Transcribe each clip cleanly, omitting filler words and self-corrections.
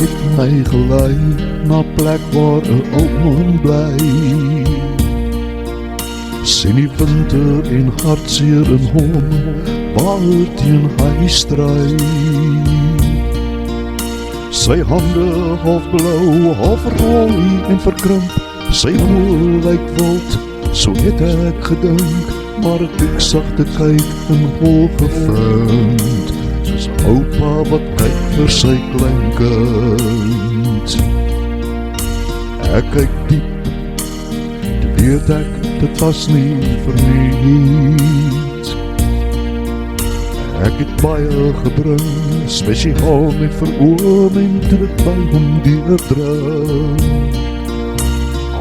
het my gelei na plek waar 'n ou man bly. Sien die winter en hartseer in hom, waarteen hy stry. Sy hande half blou, half rooi en verkrimp, sy oë lyk wild, so het ek gedink, maar ek sagte kyk en hol gevind, soos 'n oupa wat kyk vir sy kleinkind. Ek kyk diep, toe weet ek, dit was nie verniet. Ek het baie gebring, spesiaal net vir oom en toe dit by hom deurdring.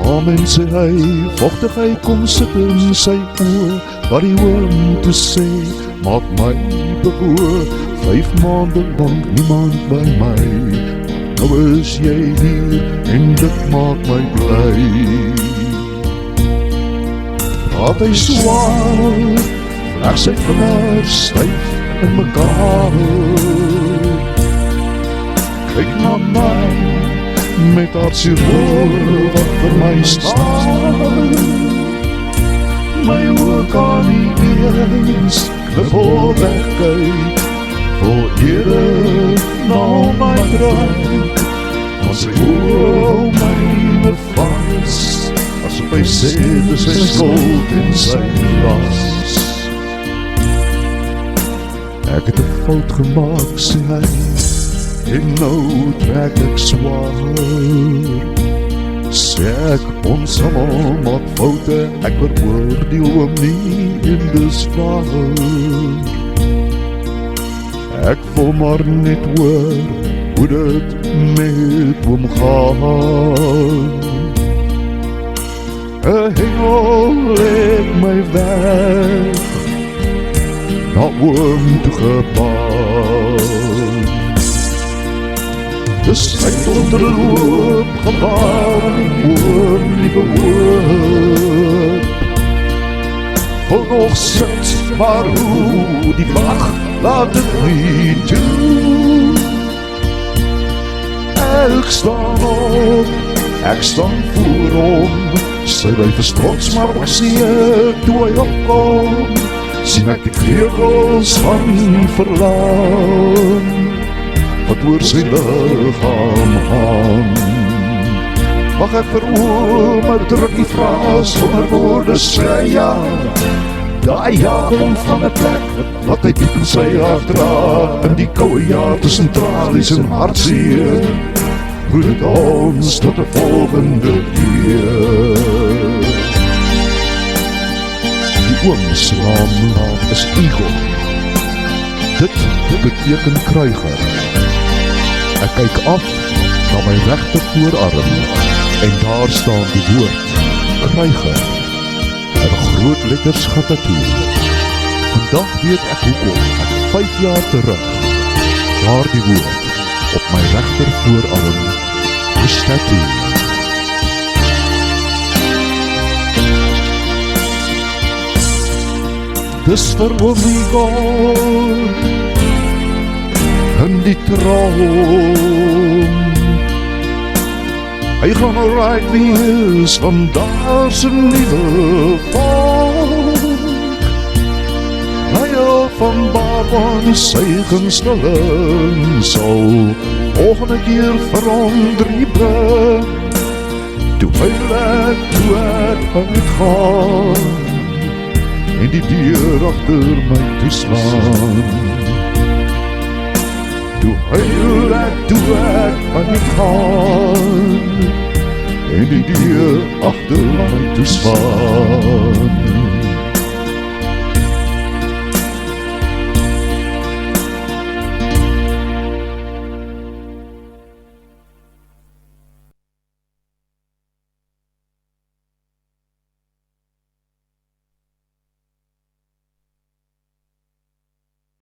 Amen sê hy, vochtig hy kom sit in sy oor, wat die oom te sê, maak my bewoor, 5 maande lang niemand by my, nou is jy hier en dit maak my bly. Praat hy swaar, vleg sy vingers styf in mekaar, kyk na my, met hartseer woord wat vir my staan. My oor kan nie eens kniffel wegkyk, voor ere na my draai, want sy oor myne vas, asof hy sê dis sy skuld en sy las. Ek het 'n fout gemaak, sê hy, en nou trek ek swaar. Sê ek, ons almal maak foute, ek veroordeel hom nie en dis waar. Ek wil maar net hoor hoe dit met hom gaan. 'n hengel het my weg na oom toe gebaar. Dis tyd om te loop, gevaar die oom, liewe oom. Wil nog sit, maar hoe die wag laat het nie toe. Ek staan op, ek staan voor hom, sy lyf is trots, maar ek sien ek toe hy opkom, sien ek die vleugels van verlang, wat oor sy lichaam hang. Mag ek vir oom, maar druk die vraag, sonder woorde sê ja. Daai ja kom van 'n plek, wat hy diep in sy hart dra, in die koude jaar tussen tralies en hartseer, hoe dit ons tot 'n volgende keer. Die oom se naam is Igor. Dit beteken kruiger. Ek kyk af na my regter voorarm en daar staan die woord kruiger in groot letters getatoe. Vandag weet ek hoekom ek 5 jaar terug daardie woord op my regter voorarm moes tattoo. Dis vir oom Igor in die droom. Hy gaan alright wees, want daar's 'n nuwe volk. Hy hou van Barbon, sy gunsteling sal volgende keer verander die bring. Toe huil ek, toe ek uitgaan en die deur agter my toeslaan. Toe huil ek, toe ek uitgaan en die deur agter my toeslaan.